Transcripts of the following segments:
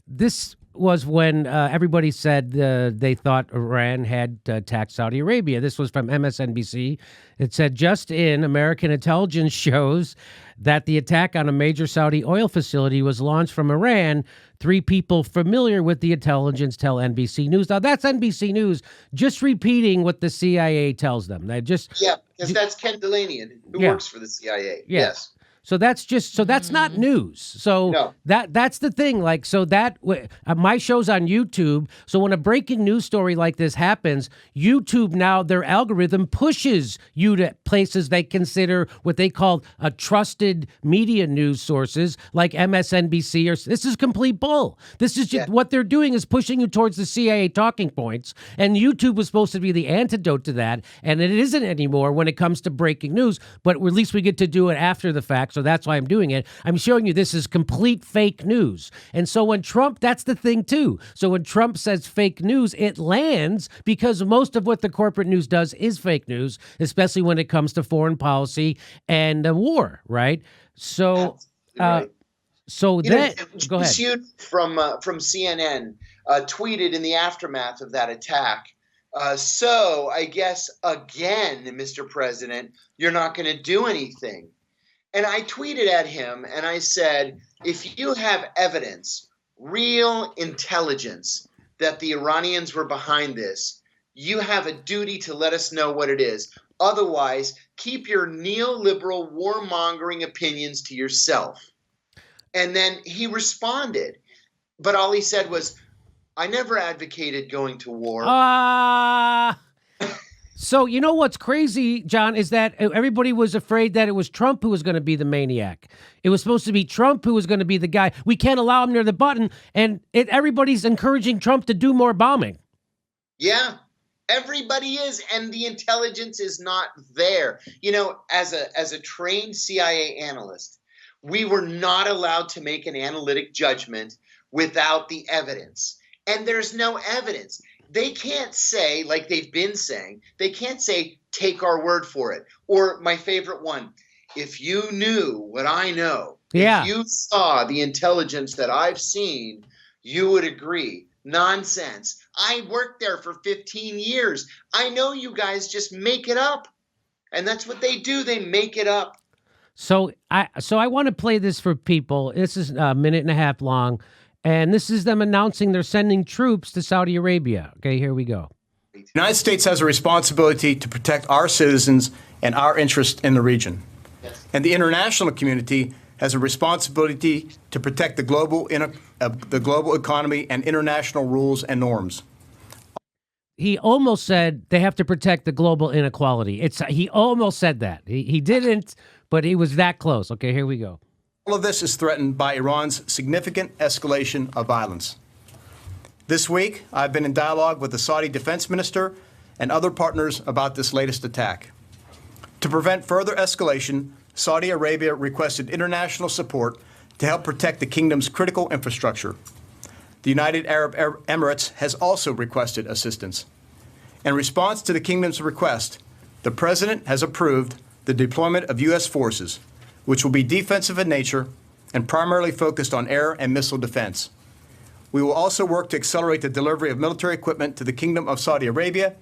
this was when everybody said they thought Iran had attacked Saudi Arabia. This was from MSNBC. It said, just in, American intelligence shows that the attack on a major Saudi oil facility was launched from Iran. 3 people familiar with the intelligence tell NBC News. Now, that's NBC News just repeating what the CIA tells them. They just because that's Ken Delaney, who works for the CIA. Yeah. Yes. So that's not news. So No. that's the thing. Like, so that my show's on YouTube. So when a breaking news story like this happens, YouTube now, their algorithm pushes you to places they consider what they call a trusted media news sources like MSNBC. Or this is complete bull. This is just what they're doing is pushing you towards the CIA talking points. And YouTube was supposed to be the antidote to that, and it isn't anymore when it comes to breaking news. But at least we get to do it after the fact. So that's why I'm doing it. I'm showing you this is complete fake news. And so when Trump, that's the thing too. So when Trump says fake news, it lands because most of what the corporate news does is fake news, especially when it comes to foreign policy and war, right? So, right. So then, go ahead. From CNN tweeted in the aftermath of that attack. So I guess again, Mr. President, you're not going to do anything. And I tweeted at him and I said, if you have evidence, real intelligence that the Iranians were behind this, you have a duty to let us know what it is. Otherwise, keep your neoliberal warmongering opinions to yourself. And then he responded, but all he said was, I never advocated going to war. So you know what's crazy, John, is that everybody was afraid that it was Trump who was going to be the maniac. It was supposed to be Trump who was going to be the guy. We can't allow him near the button, and everybody's encouraging Trump to do more bombing. Yeah, everybody is, and the intelligence is not there. You know, as a trained CIA analyst, we were not allowed to make an analytic judgment without the evidence, and there's no evidence. They can't say, like they've been saying, they can't say, take our word for it. Or my favorite one, if you knew what I know, if you saw the intelligence that I've seen, you would agree. Nonsense. I worked there for 15 years. I know you guys just make it up. And that's what they do. They make it up. So I want to play this for people. This is a minute and a half long. And this is them announcing they're sending troops to Saudi Arabia. Okay, here we go. The United States has a responsibility to protect our citizens and our interests in the region. Yes. And the international community has a responsibility to protect the global economy and international rules and norms. He almost said they have to protect the global inequality. He almost said that. He didn't, but he was that close. Okay, here we go. All of this is threatened by Iran's significant escalation of violence. This week, I've been in dialogue with the Saudi defense minister and other partners about this latest attack. To prevent further escalation, Saudi Arabia requested international support to help protect the kingdom's critical infrastructure. The United Arab Emirates has also requested assistance. In response to the kingdom's request, the president has approved the deployment of U.S. forces, which will be defensive in nature and primarily focused on air and missile defense. We will also work to accelerate the delivery of military equipment to the Kingdom of Saudi Arabia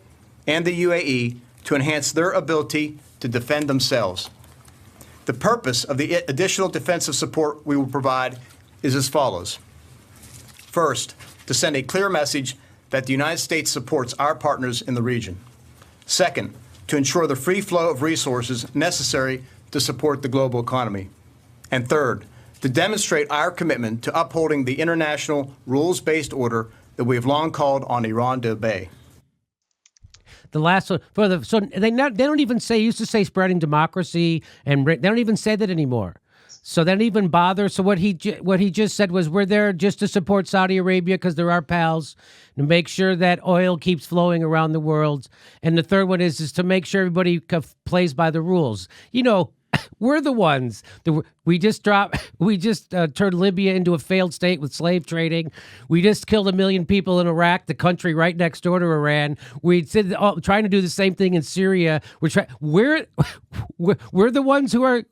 and the UAE to enhance their ability to defend themselves. The purpose of the additional defensive support we will provide is as follows. First, to send a clear message that the United States supports our partners in the region. Second, to ensure the free flow of resources necessary to support the global economy. And third, to demonstrate our commitment to upholding the international rules-based order that we have long called on Iran to obey. The last one, so they don't even say, used to say spreading democracy, and they don't even say that anymore. So they don't even bother. So what he just said was, we're there just to support Saudi Arabia because they're our pals, to make sure that oil keeps flowing around the world. And the third one is to make sure everybody plays by the rules. You know, we're the ones. We just turned Libya into a failed state with slave trading. We just killed 1 million people in Iraq, the country right next door to Iran. We said trying to do the same thing in Syria. We're the ones who are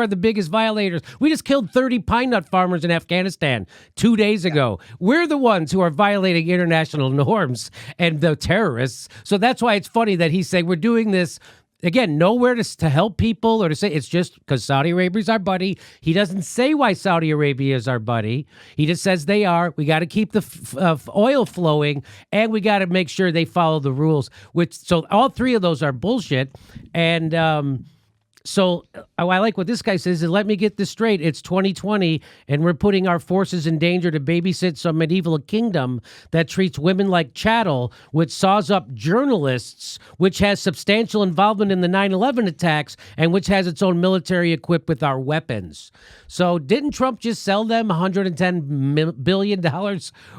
the biggest violators. We just killed 30 pine nut farmers in Afghanistan 2 days ago. We're the ones who are violating international norms and the terrorists. So that's why it's funny that he's saying we're doing this. Again, nowhere to help people or to say it's just because Saudi Arabia is our buddy. He doesn't say why Saudi Arabia is our buddy. He just says they are. We got to keep the oil flowing, and we got to make sure they follow the rules. So all three of those are bullshit. And so I like what this guy says is, let me get this straight. It's 2020, and we're putting our forces in danger to babysit some medieval kingdom that treats women like chattel, which saws up journalists, which has substantial involvement in the 9/11 attacks, and which has its own military equipped with our weapons. So didn't Trump just sell them $110 billion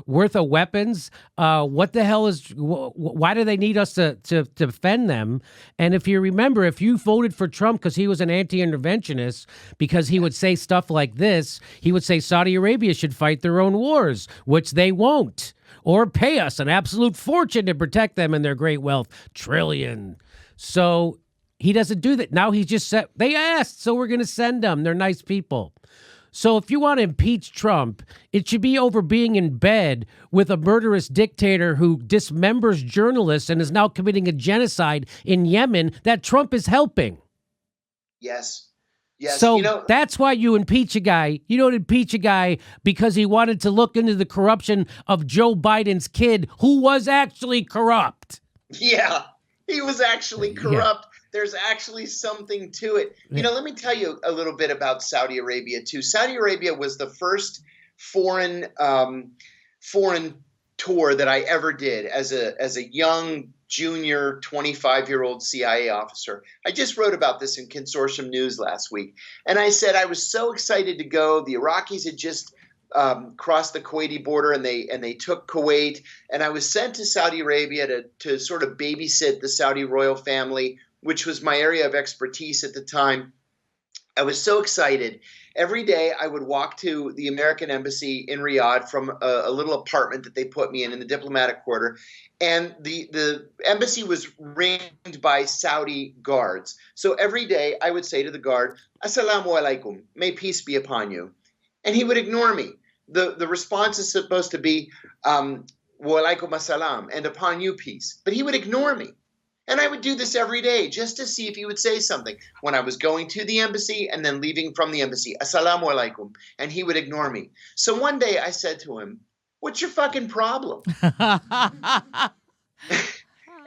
worth of weapons? What the hell why do they need us to defend them? And if you remember, if you voted for Trump because he was an anti-interventionist, because he would say stuff like this, he would say Saudi Arabia should fight their own wars, which they won't, or pay us an absolute fortune to protect them and their great wealth, trillion. So he doesn't do that. Now he's just said, they asked, so we're going to send them. They're nice people. So if you want to impeach Trump, it should be over being in bed with a murderous dictator who dismembers journalists and is now committing a genocide in Yemen that Trump is helping. Yes. Yes. So that's why you impeach a guy. You don't impeach a guy because he wanted to look into the corruption of Joe Biden's kid, who was actually corrupt. Yeah, he was actually corrupt. Yeah. There's actually something to it. Let me tell you a little bit about Saudi Arabia, too. Saudi Arabia was the first foreign tour that I ever did as a young junior 25-year-old CIA officer. I just wrote about this in Consortium News last week. And I said I was so excited to go. The Iraqis had just crossed the Kuwaiti border, and they took Kuwait. And I was sent to Saudi Arabia to sort of babysit the Saudi royal family, which was my area of expertise at the time. I was so excited. Every day I would walk to the American embassy in Riyadh from a little apartment that they put me in the diplomatic quarter. And the embassy was ringed by Saudi guards. So every day I would say to the guard, "Assalamu alaikum, may peace be upon you." And he would ignore me. The response is supposed to be, "Wa alaikum assalam," and "upon you peace." But he would ignore me. And I would do this every day just to see if he would say something. When I was going to the embassy and then leaving from the embassy, "Assalamu alaikum," and he would ignore me. So one day I said to him, "What's your fucking problem?"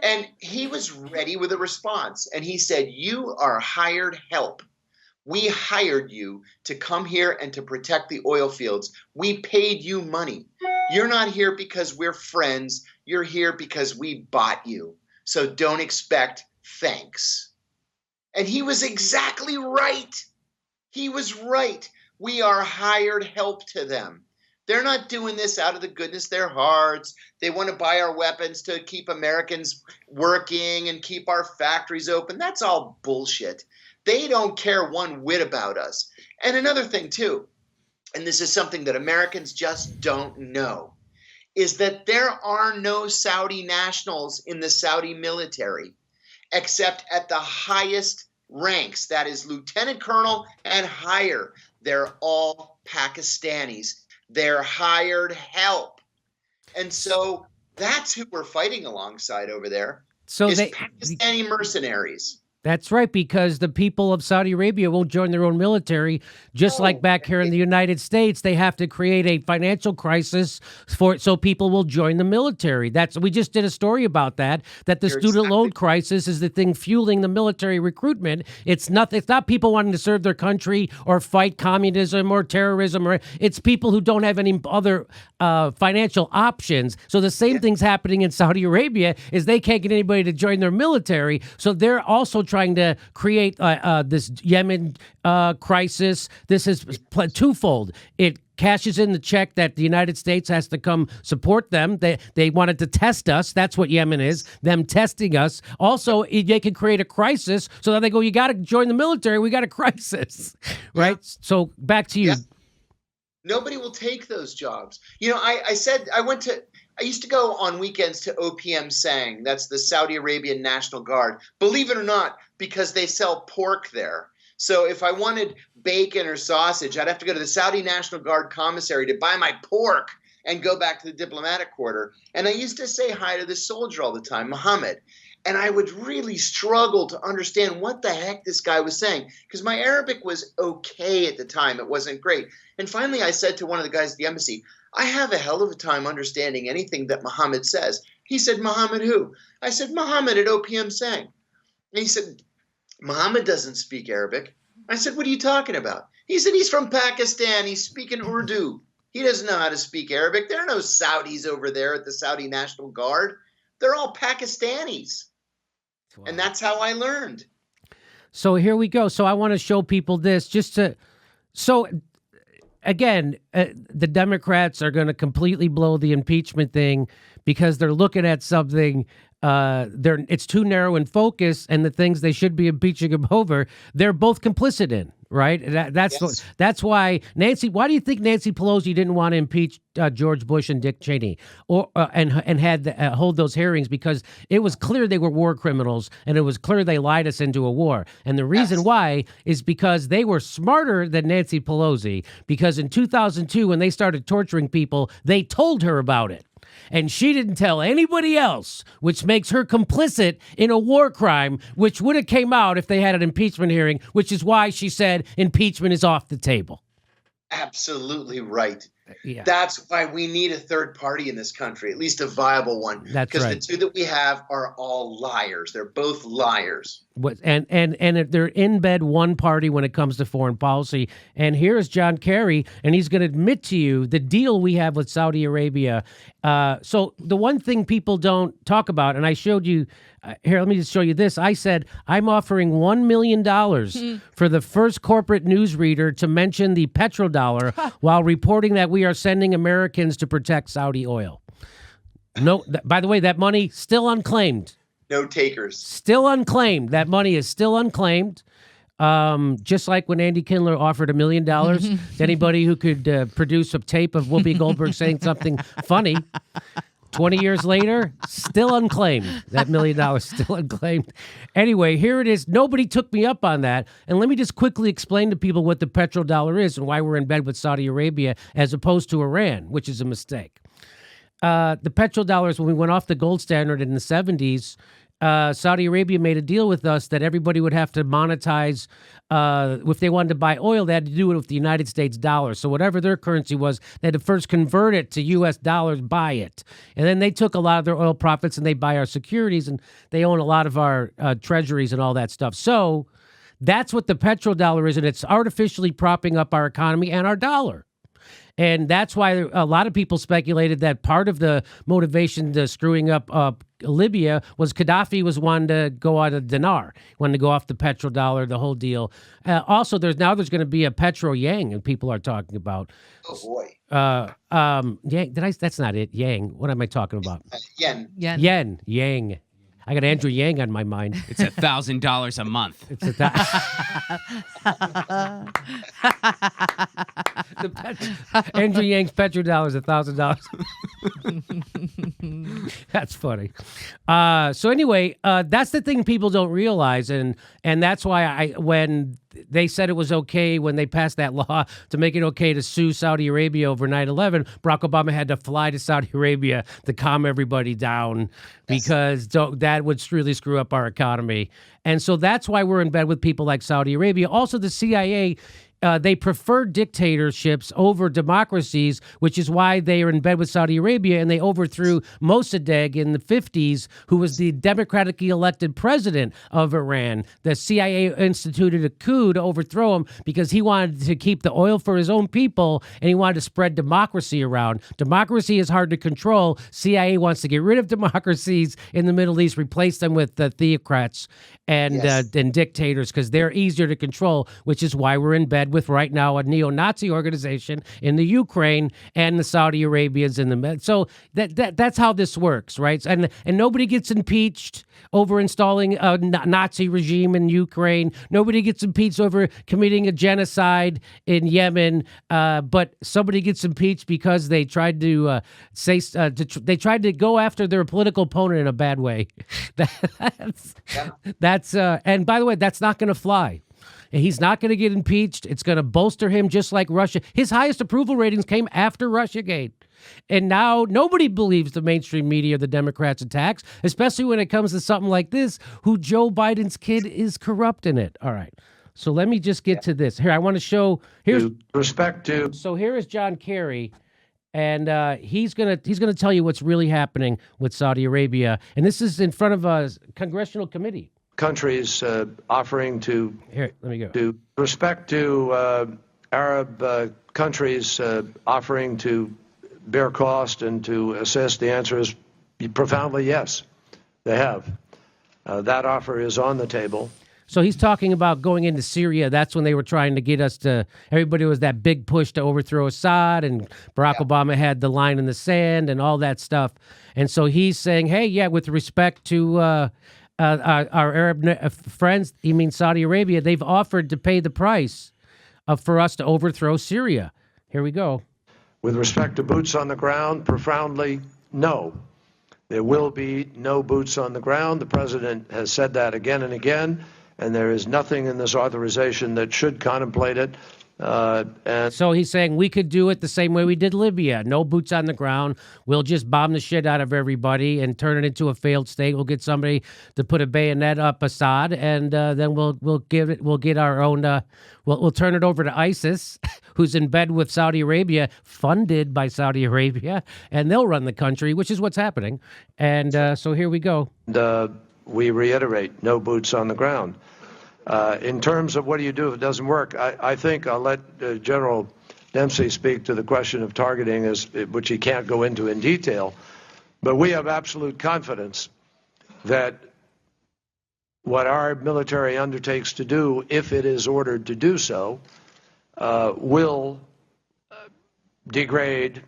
And he was ready with a response. And he said, "You are hired help. We hired you to come here and to protect the oil fields. We paid you money. You're not here because we're friends. You're here because we bought you. So don't expect thanks." And he was exactly right. He was right. We are hired help to them. They're not doing this out of the goodness of their hearts. They want to buy our weapons to keep Americans working and keep our factories open. That's all bullshit. They don't care one whit about us. And another thing, too, and this is something that Americans just don't know, is that there are no Saudi nationals in the Saudi military except at the highest ranks. That is lieutenant colonel and higher. They're all Pakistanis. They're hired help. And so that's who we're fighting alongside over there. So Pakistani mercenaries. That's right, because the people of Saudi Arabia won't join their own military. Just like back here in the United States, they have to create a financial crisis so people will join the military. We just did a story about that the student loan crisis is the thing fueling the military recruitment. It's not people wanting to serve their country or fight communism or terrorism. It's people who don't have any other financial options. So the same thing's happening in Saudi Arabia is they can't get anybody to join their military. So they're also trying to create this Yemen crisis. This is twofold. It cashes in the check that the United States has to come support them. They wanted to test us. That's what Yemen is, them testing us. Also, they can create a crisis so that they go, you got to join the military. We got a crisis, right? Yeah. So back to you. Yeah. Nobody will take those jobs. I used to go on weekends to OPM Sang. That's the Saudi Arabian National Guard. Believe it or not, because they sell pork there. So if I wanted bacon or sausage, I'd have to go to the Saudi National Guard commissary to buy my pork and go back to the diplomatic quarter. And I used to say hi to this soldier all the time, Muhammad. And I would really struggle to understand what the heck this guy was saying, because my Arabic was okay at the time. It wasn't great. And finally, I said to one of the guys at the embassy, I have a hell of a time understanding anything that Muhammad says. He said, Muhammad who? I said, Muhammad at OPM Sang. And he said, Muhammad doesn't speak Arabic. I said, what are you talking about? He said, he's from Pakistan. He's speaking Urdu. He doesn't know how to speak Arabic. There are no Saudis over there at the Saudi National Guard. They're all Pakistanis. Wow. And that's how I learned. So here we go. So I want to show people this again, the Democrats are going to completely blow the impeachment thing because they're looking at something it's too narrow in focus, and the things they should be impeaching him over, they're both complicit in, right? That's why why do you think Nancy Pelosi didn't want to impeach George Bush and Dick Cheney and had hold those hearings? Because it was clear they were war criminals, and it was clear they lied us into a war. And the reason why is because they were smarter than Nancy Pelosi, because in 2002, when they started torturing people, they told her about it. And she didn't tell anybody else, which makes her complicit in a war crime, which would have came out if they had an impeachment hearing, which is why she said impeachment is off the table. Absolutely right. Yeah. That's why we need a third party in this country, at least a viable one. That's right. Because the two that we have are all liars. They're both liars. And they're in bed one party when it comes to foreign policy. And here's John Kerry, and he's going to admit to you the deal we have with Saudi Arabia. So the one thing people don't talk about, and I showed you, here, let me just show you this. I said, I'm offering $1 million for the first corporate newsreader to mention the petrodollar while reporting that we are sending Americans to protect Saudi oil. No, by the way, that money still unclaimed. No takers. Still unclaimed. That money is still unclaimed. Just like when Andy Kindler offered $1 million to anybody who could produce a tape of Whoopi Goldberg saying something funny. 20 years later, still unclaimed. That $1 million still unclaimed. Anyway, here it is. Nobody took me up on that. And let me just quickly explain to people what the petrodollar is and why we're in bed with Saudi Arabia as opposed to Iran, which is a mistake. The petrodollar is when we went off the gold standard in the 70s. Saudi Arabia made a deal with us that everybody would have to monetize. If they wanted to buy oil, they had to do it with the United States dollar. So whatever their currency was, they had to first convert it to U.S. dollars, buy it. And then they took a lot of their oil profits and they buy our securities, and they own a lot of our treasuries and all that stuff. So that's what the petrodollar is, and it's artificially propping up our economy and our dollar. And that's why a lot of people speculated that part of the motivation to screwing up Libya was Gaddafi was wanting to go out of dinar, wanting to go off the petrodollar, the whole deal. Also, there's going to be a petro yang, and people are talking about. Oh boy. Yang. That's not it. Yang. What am I talking about? Yen. Yang. I got Andrew Yang on my mind. It's $1,000 a month. It's Andrew Yang's petrodollar is $1,000. That's funny. So anyway, that's the thing people don't realize, and that's why when they said it was okay when they passed that law to make it okay to sue Saudi Arabia over 9/11, Barack Obama had to fly to Saudi Arabia to calm everybody down because that would really screw up our economy. And so that's why we're in bed with people like Saudi Arabia. Also, the CIA, they prefer dictatorships over democracies, which is why they are in bed with Saudi Arabia, and they overthrew Mossadegh in the 50s, who was the democratically elected president of Iran. The CIA instituted a coup to overthrow him because he wanted to keep the oil for his own people, and he wanted to spread democracy around. Democracy is hard to control. CIA wants to get rid of democracies in the Middle East, replace them with theocrats and dictators because they're easier to control, which is why we're in bed bed with right now a neo-Nazi organization in the Ukraine and the Saudi Arabians in the med. So that's how this works, right? And nobody gets impeached over installing a Nazi regime in Ukraine. Nobody gets impeached over committing a genocide in Yemen. But somebody gets impeached because they tried to they tried to go after their political opponent in a bad way. That's and by the way, that's not going to fly. He's not going to get impeached. It's going to bolster him just like Russia. His highest approval ratings came after Russiagate. And now nobody believes the mainstream media or the Democrats' attacks, especially when it comes to something like this, who Joe Biden's kid is corrupt in it. All right. So let me just get to this. Here, I want to show. Here's respect to. So here is John Kerry. And he's gonna tell you what's really happening with Saudi Arabia. And this is in front of a congressional committee. Countries offering to Here, let me go. to respect to Arab countries offering to bear cost and to assist. The answer is profoundly yes. They have. That offer is on the table. So he's talking about going into Syria. That's when they were trying to get us to, everybody was that big push to overthrow Assad, and Barack Obama had the line in the sand and all that stuff. And so he's saying, hey, yeah, with respect to our Arab friends, he means Saudi Arabia, they've offered to pay the price for us to overthrow Syria. Here we go. With respect to boots on the ground, profoundly no. There will be no boots on the ground. The president has said that again and again. And there is nothing in this authorization that should contemplate it. And so he's saying we could do it the same way we did Libya. No boots on the ground. We'll just bomb the shit out of everybody and turn it into a failed state. We'll get somebody to put a bayonet up Assad, and then we'll get our own. We'll turn it over to ISIS, who's in bed with Saudi Arabia, funded by Saudi Arabia, and they'll run the country, which is what's happening. And so here we go. We reiterate, no boots on the ground. In terms of what do you do if it doesn't work, I think I'll let General Dempsey speak to the question of targeting, which he can't go into in detail. But we have absolute confidence that what our military undertakes to do, if it is ordered to do so, will degrade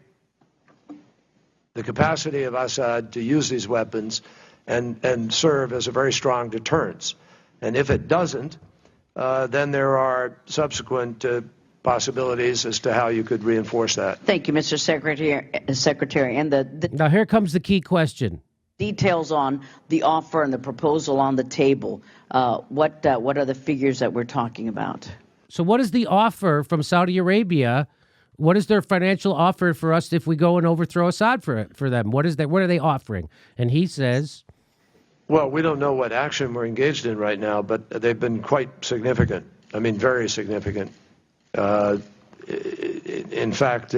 the capacity of Assad to use these weapons and serve as a very strong deterrence. And if it doesn't, then there are subsequent possibilities as to how you could reinforce that. Thank you, Mr. Secretary. And the now here comes the key question. Details on the offer and the proposal on the table. What are the figures that we're talking about? So what is the offer from Saudi Arabia? What is their financial offer for us if we go and overthrow Assad for them? What are they offering? And he says, well, we don't know what action we're engaged in right now, but they've been quite significant. I mean, very significant. In fact,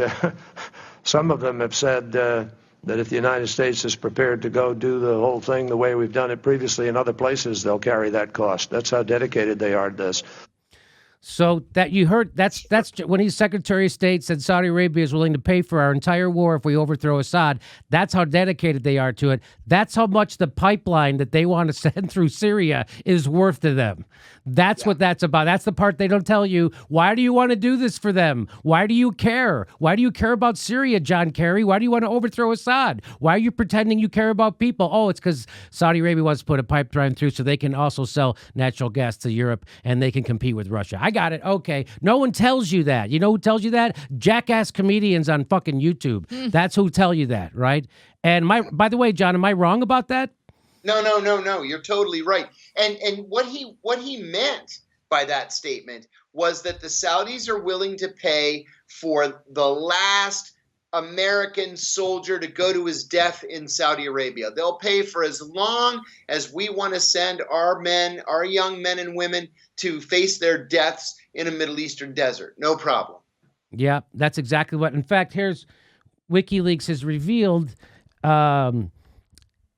some of them have said that if the United States is prepared to go do the whole thing the way we've done it previously in other places, they'll carry that cost. That's how dedicated they are to this. So that you heard, that's when he's Secretary of State said Saudi Arabia is willing to pay for our entire war if we overthrow Assad. That's how dedicated they are to it. That's how much the pipeline that they want to send through Syria is worth to them. That's what that's about. That's the part they don't tell you. Why do you want to do this for them? Why do you care? Why do you care about Syria, John Kerry? Why do you want to overthrow Assad? Why are you pretending you care about people? Oh, it's because Saudi Arabia wants to put a pipeline through so they can also sell natural gas to Europe and they can compete with Russia. I got it. Okay. No one tells you that. You know who tells you that? Jackass comedians on fucking YouTube. That's who tell you that, right? And by the way, John, am I wrong about that? No. You're totally right. And what he meant by that statement was that the Saudis are willing to pay for the last American soldier to go to his death in Saudi Arabia. They'll pay for as long as we want to send our men, our young men and women, to face their deaths in a Middle Eastern desert. No problem. Yeah, that's exactly what. In fact, here's WikiLeaks has revealed.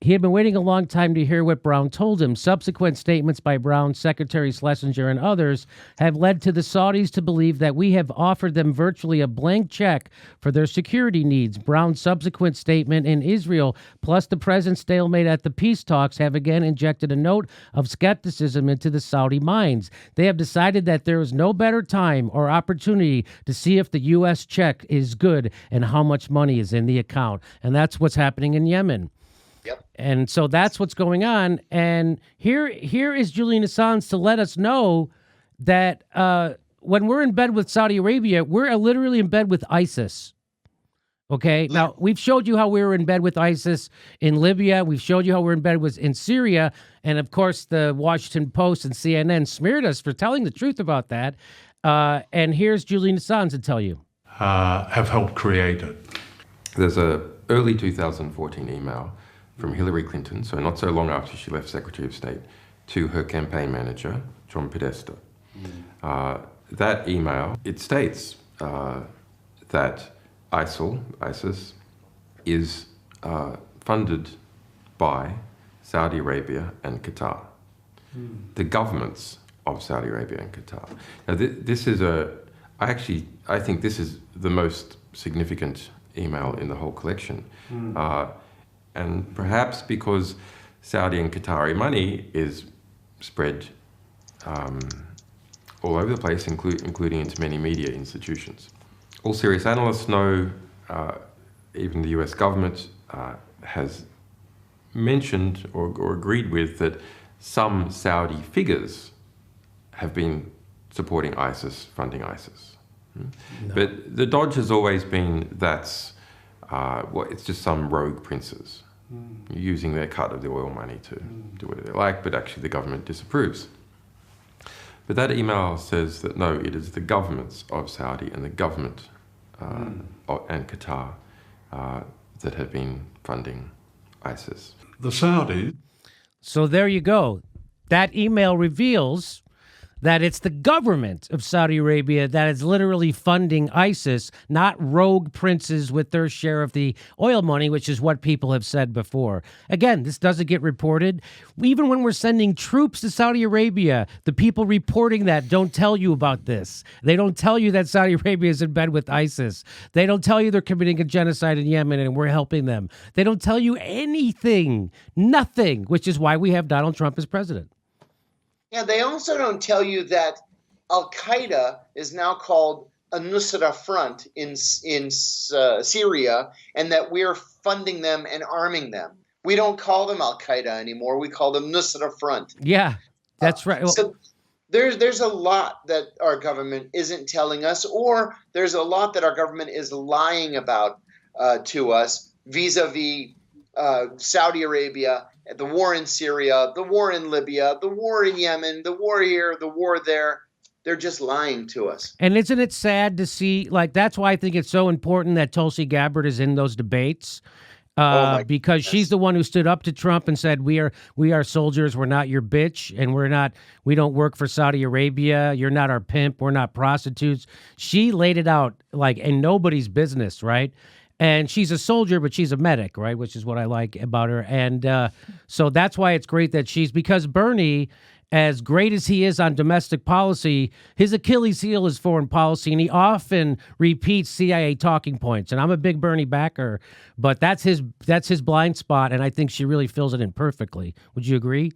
He had been waiting a long time to hear what Brown told him. Subsequent statements by Brown, Secretary Schlesinger, and others have led to the Saudis to believe that we have offered them virtually a blank check for their security needs. Brown's subsequent statement in Israel, plus the president's stalemate at the peace talks, have again injected a note of skepticism into the Saudi minds. They have decided that there is no better time or opportunity to see if the U.S. check is good and how much money is in the account. And that's what's happening in Yemen. Yep. And so that's what's going on. And here is Julian Assange to let us know that when we're in bed with Saudi Arabia, we're literally in bed with ISIS. Okay. Now, we've showed you how we were in bed with ISIS in Libya. We've showed you how we're in bed with in Syria. And of course, the Washington Post and CNN smeared us for telling the truth about that. And here's Julian Assange to tell you. Have helped create it. There's a early 2014 email from Hillary Clinton, so not so long after she left Secretary of State, to her campaign manager, John Podesta. That email, it states that ISIS, is funded by Saudi Arabia and Qatar, the governments of Saudi Arabia and Qatar. Now, this is I think this is the most significant email in the whole collection. And perhaps because Saudi and Qatari money is spread all over the place, including into many media institutions. All serious analysts know, even the US government has mentioned or agreed with that some Saudi figures have been supporting ISIS, funding ISIS. No. But the dodge has always been that's it's just some rogue princes using their cut of the oil money to do whatever they like, but actually the government disapproves. But that email says that no, it is the governments of Saudi and the government and Qatar that have been funding ISIS. The Saudis. So there you go. That email reveals that it's the government of Saudi Arabia that is literally funding ISIS, not rogue princes with their share of the oil money, which is what people have said before. Again, this doesn't get reported. Even when we're sending troops to Saudi Arabia, the people reporting that don't tell you about this. They don't tell you that Saudi Arabia is in bed with ISIS. They don't tell you they're committing a genocide in Yemen and we're helping them. They don't tell you anything, nothing, which is why we have Donald Trump as president. Yeah, they also don't tell you that Al-Qaeda is now called a Nusra Front in Syria, and that we're funding them and arming them. We don't call them Al-Qaeda anymore. We call them Nusra Front. Yeah, that's right. So there's a lot that our government isn't telling us, or there's a lot that our government is lying about to us vis-a-vis Saudi Arabia, the war in Syria, the war in Libya, the war in Yemen, the war here, the war there. They're just lying to us. And isn't it sad to see, that's why I think it's so important that Tulsi Gabbard is in those debates, because she's the one who stood up to Trump and said, we are soldiers, we're not your bitch, and we don't work for Saudi Arabia, you're not our pimp, we're not prostitutes. She laid it out in nobody's business, right? And she's a soldier, but she's a medic, right? Which is what I like about her. And so that's why it's great that because Bernie, as great as he is on domestic policy, his Achilles heel is foreign policy, and he often repeats CIA talking points. And I'm a big Bernie backer, but that's his blind spot, and I think she really fills it in perfectly. Would you agree?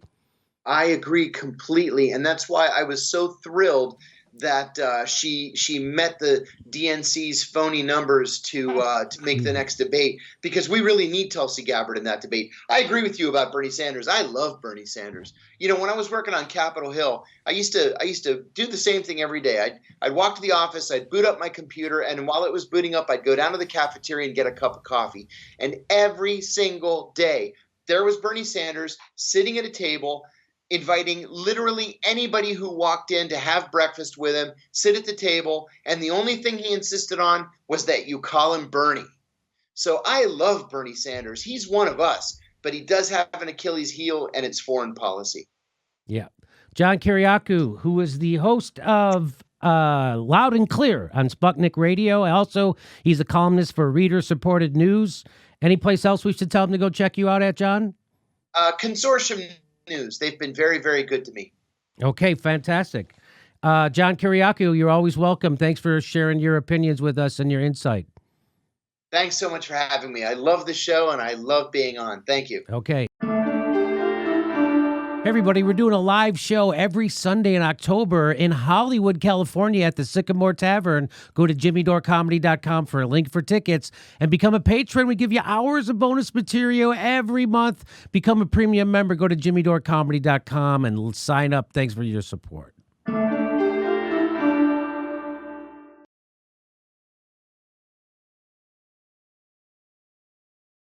I agree completely, and that's why I was so thrilled that she met the DNC's phony numbers to make the next debate, because we really need Tulsi Gabbard in that debate. I agree with you about Bernie Sanders. I love Bernie Sanders. You know, when I was working on Capitol Hill, I used to do the same thing every day. I'd walk to the office, I'd boot up my computer, and while it was booting up, I'd go down to the cafeteria and get a cup of coffee. And every single day, there was Bernie Sanders sitting at a table, inviting literally anybody who walked in to have breakfast with him, sit at the table, and the only thing he insisted on was that you call him Bernie. So I love Bernie Sanders. He's one of us, but he does have an Achilles heel, and it's foreign policy. Yeah. John Kiriakou, who is the host of Loud and Clear on Sputnik Radio. Also, he's a columnist for Reader Supported News. Any place else we should tell him to go check you out at, John? Consortium News. They've been very, very good to me. Okay, fantastic. John Kiriakou, you're always welcome. Thanks for sharing your opinions with us and your insight. Thanks so much for having me. I love the show and I love being on. Thank you. Okay. Hey everybody, we're doing a live show every Sunday in October in Hollywood, California at the Sycamore Tavern. Go to jimmydorecomedy.com for a link for tickets and become a patron. We give you hours of bonus material every month. Become a premium member. Go to jimmydorecomedy.com and sign up. Thanks for your support.